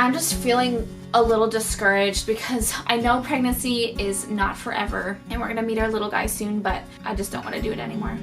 I'm just feeling a little discouraged because I know pregnancy is not forever and we're gonna meet our little guy soon, but I just don't want to do it anymore.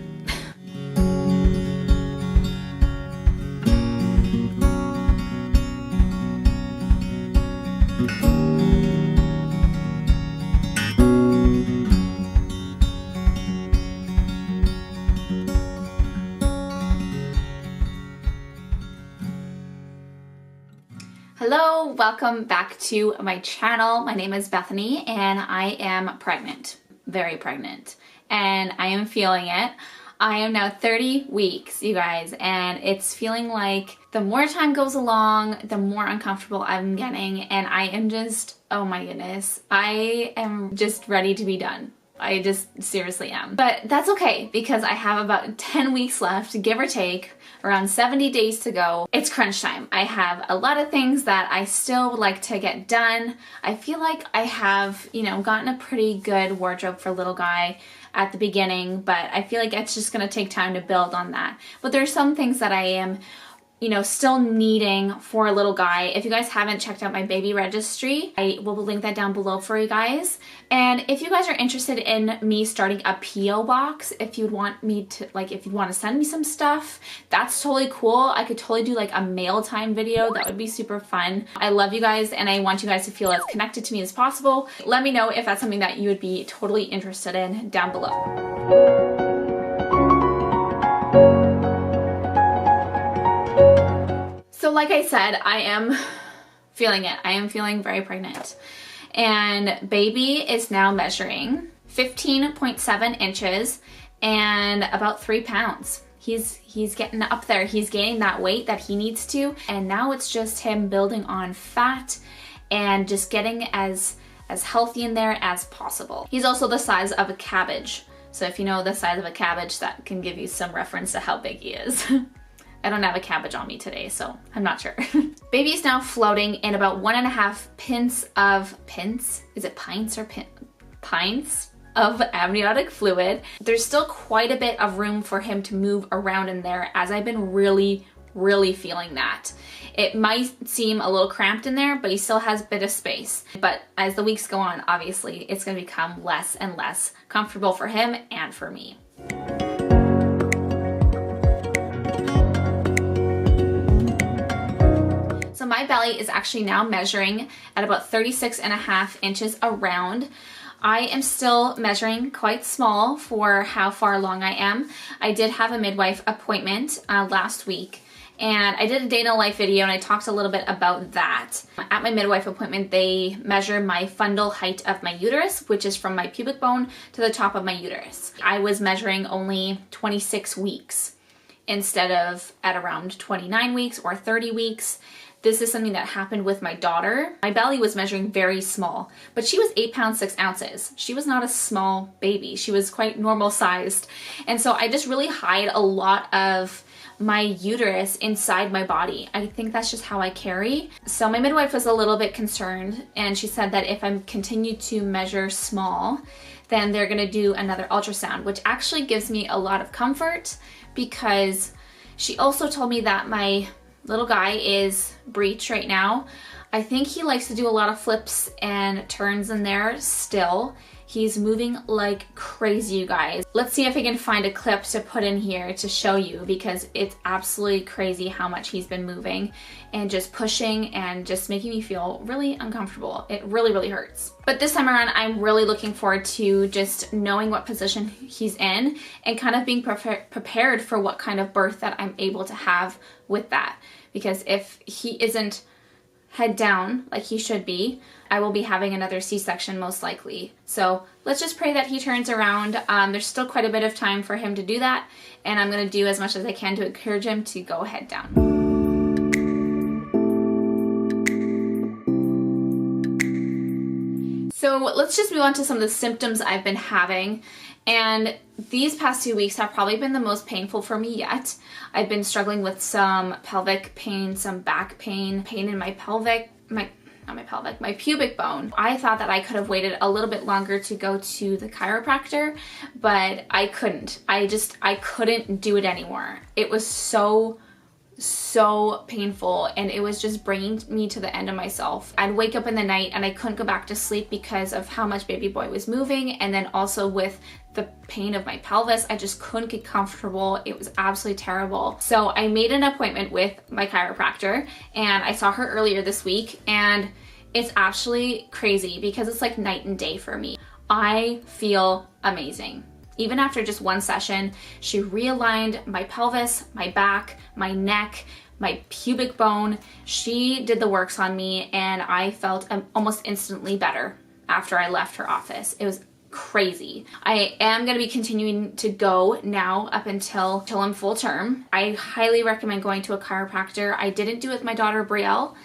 Hello, welcome back to my channel. My name is Bethany and I am pregnant, very pregnant, and I am feeling it. I am now 30 weeks, you guys, and it's feeling like the more time goes along, the more uncomfortable I'm getting, and I am just, oh my goodness, I am just ready to be done. I just seriously am. But that's okay because I have about 10 weeks left, give or take, around 70 days to go. It's crunch time. I have a lot of things that I still would like to get done. I feel like I have, gotten a pretty good wardrobe for little guy at the beginning, but I feel like it's just gonna take time to build on that. But there's some things that I am still needing for a little guy. If you guys haven't checked out my baby registry, I will link that down below for you guys. And if you guys are interested in me starting a PO box, if you'd want me to, if you want to send me some stuff, that's totally cool. I could totally do like a mail time video. That would be super fun. I love you guys and I want you guys to feel as connected to me as possible. Let me know if that's something that you would be totally interested in down below. So like I said, I am feeling it. I am feeling very pregnant. And baby is now measuring 15.7 inches and about 3 pounds. He's getting up there. He's gaining that weight that he needs to. And now it's just him building on fat and just getting as healthy in there as possible. He's also the size of a cabbage. So if you know the size of a cabbage, that can give you some reference to how big he is. I don't have a cabbage on me today, so I'm not sure. Baby is now floating in about 1.5 pints? Is it pints or pints of amniotic fluid. There's still quite a bit of room for him to move around in there, as I've been really feeling that. It might seem a little cramped in there, but he still has a bit of space. But as the weeks go on, obviously, it's gonna become less and less comfortable for him and for me. So my belly is actually now measuring at about 36.5 inches around. I am still measuring quite small for how far along I am. I did have a midwife appointment last week, and I did a day in a life video and I talked a little bit about that. At my midwife appointment, they measure my fundal height of my uterus, which is from my pubic bone to the top of my uterus. I was measuring only 26 weeks instead of at around 29 weeks or 30 weeks. This is something that happened with my daughter. My belly was measuring very small, but she was 8 pounds 6 ounces. She was not a small baby. She was quite normal sized. And so I just really hide a lot of my uterus inside my body. I think that's just how I carry. So my midwife was a little bit concerned, and she said that if I continue to measure small, then they're gonna do another ultrasound, which actually gives me a lot of comfort, because she also told me that my little guy is breech right now. I think he likes to do a lot of flips and turns in there still. He's moving like crazy, you guys. Let's see if I can find a clip to put in here to show you, because it's absolutely crazy how much he's been moving and just pushing and just making me feel really uncomfortable. It really hurts. But this time around, I'm really looking forward to just knowing what position he's in and kind of being prepared for what kind of birth that I'm able to have with that. Because if he isn't head down like he should be, I will be having another C-section most likely. So let's just pray that he turns around. There's still quite a bit of time for him to do that, and I'm gonna do as much as I can to encourage him to go head down. So let's just move on to some of the symptoms I've been having. And these past 2 weeks have probably been the most painful for me yet. I've been struggling with some pelvic pain, some back pain, pain in my my pubic bone. I thought that I could have waited a little bit longer to go to the chiropractor, but I couldn't. I couldn't do it anymore. It was so so painful, and it was just bringing me to the end of myself. I'd wake up in the night and I couldn't go back to sleep because of how much baby boy was moving, and then also with the pain of my pelvis, I just couldn't get comfortable. It was absolutely terrible. So I made an appointment with my chiropractor, and I saw her earlier this week, and it's actually crazy because it's like night and day for me. I feel amazing. Even after just one session, she realigned my pelvis, my back, my neck, my pubic bone. She did the works on me, and I felt almost instantly better after I left her office. It was crazy. I am going to be continuing to go now up until I'm full term. I highly recommend going to a chiropractor. I didn't do it with my daughter Brielle,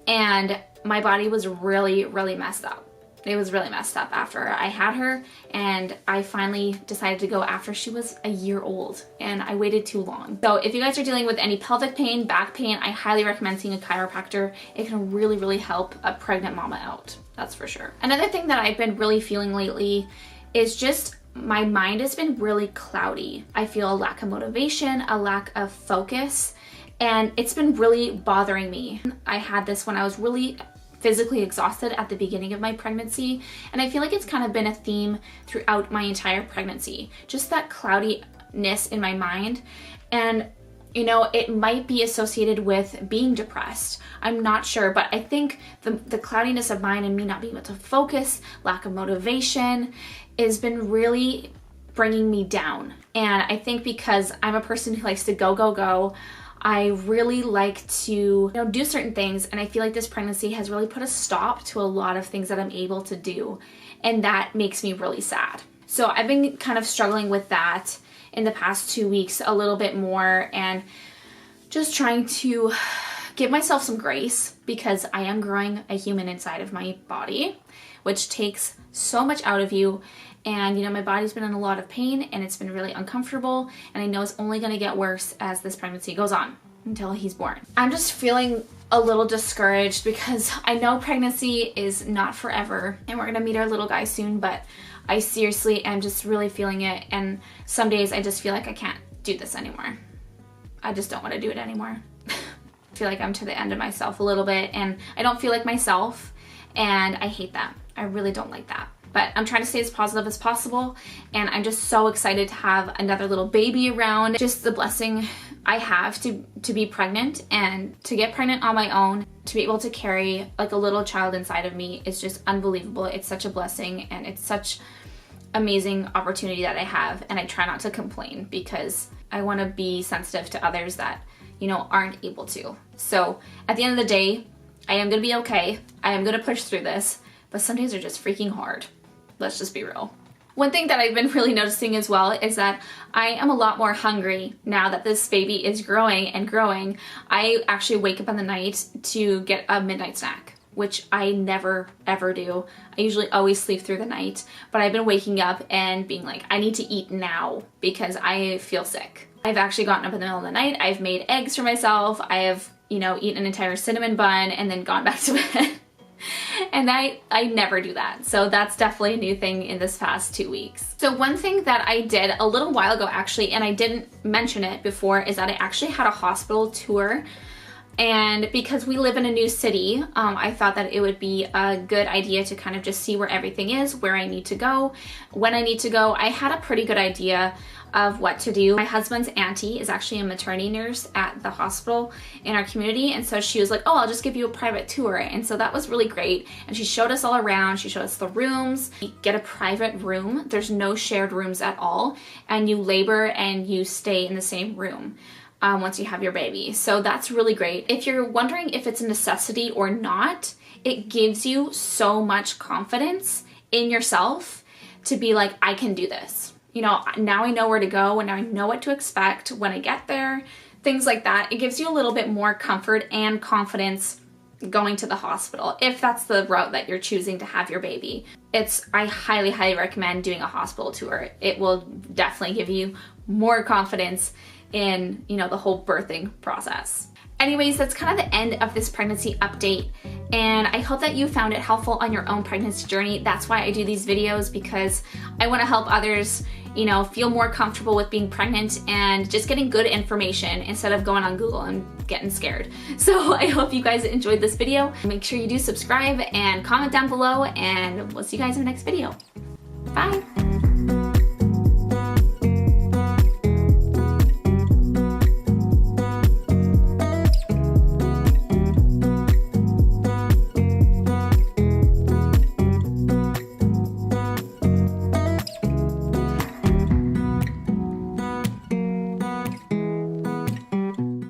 and my body was really, really messed up. It was really messed up after I had her, and I finally decided to go after she was a year old, and I waited too long. So if you guys are dealing with any pelvic pain, back pain, I highly recommend seeing a chiropractor. It can really, really help a pregnant mama out. That's for sure. Another thing that I've been really feeling lately is just my mind has been really cloudy. I feel a lack of motivation, a lack of focus, and it's been really bothering me. I had this when I was really physically exhausted at the beginning of my pregnancy, and I feel like it's kind of been a theme throughout my entire pregnancy. Just that cloudiness in my mind, and you know, it might be associated with being depressed. I'm not sure, but I think the cloudiness of mind and me not being able to focus, lack of motivation, has been really bringing me down. And I think because I'm a person who likes to go, go, go, I really like to, do certain things, and I feel like this pregnancy has really put a stop to a lot of things that I'm able to do, and that makes me really sad. So I've been kind of struggling with that in the past 2 weeks a little bit more, and just trying to give myself some grace because I am growing a human inside of my body, which takes so much out of you. And my body's been in a lot of pain, and it's been really uncomfortable, and I know it's only going to get worse as this pregnancy goes on until he's born. I'm just feeling a little discouraged because I know pregnancy is not forever, and we're going to meet our little guy soon, but I seriously am just really feeling it, and some days I just feel like I can't do this anymore. I just don't want to do it anymore. I feel like I'm to the end of myself a little bit, and I don't feel like myself, and I hate that. I really don't like that. But I'm trying to stay as positive as possible, and I'm just so excited to have another little baby around. Just the blessing I have to be pregnant, and to get pregnant on my own, to be able to carry like a little child inside of me is just unbelievable. It's such a blessing, and it's such amazing opportunity that I have, and I try not to complain because I want to be sensitive to others that aren't able to. So at the end of the day, I am going to be okay. I am going to push through this, but some days are just freaking hard. Let's just be real. One thing that I've been really noticing as well is that I am a lot more hungry now that this baby is growing and growing. I actually wake up in the night to get a midnight snack, which I never ever do. I usually always sleep through the night, but I've been waking up and being like, I need to eat now because I feel sick. I've actually gotten up in the middle of the night. I've made eggs for myself. I have, eaten an entire cinnamon bun and then gone back to bed. And I never do that. So that's definitely a new thing in this past 2 weeks. So one thing that I did a little while ago actually, and I didn't mention it before, is that I actually had a hospital tour. And because we live in a new city, I thought that it would be a good idea to kind of just see where everything is, where I need to go, when I need to go. I had a pretty good idea of what to do. My husband's auntie is actually a maternity nurse at the hospital in our community, and so she was like, oh, I'll just give you a private tour. And so that was really great, and she showed us all around. She showed us the rooms. You get a private room. There's no shared rooms at all, and you labor and you stay in the same room once you have your baby. So that's really great. If you're wondering if it's a necessity or not, it gives you so much confidence in yourself to be like, I can do this. Now I know where to go, and now I know what to expect when I get there, things like that. It gives you a little bit more comfort and confidence going to the hospital, if that's the route that you're choosing to have your baby. I highly, highly recommend doing a hospital tour. It will definitely give you more confidence in, the whole birthing process. Anyways, that's kind of the end of this pregnancy update, and I hope that you found it helpful on your own pregnancy journey. That's why I do these videos, because I want to help others, you know, feel more comfortable with being pregnant and just getting good information instead of going on Google and getting scared. So I hope you guys enjoyed this video. Make sure you do subscribe and comment down below, and we'll see you guys in the next video. Bye.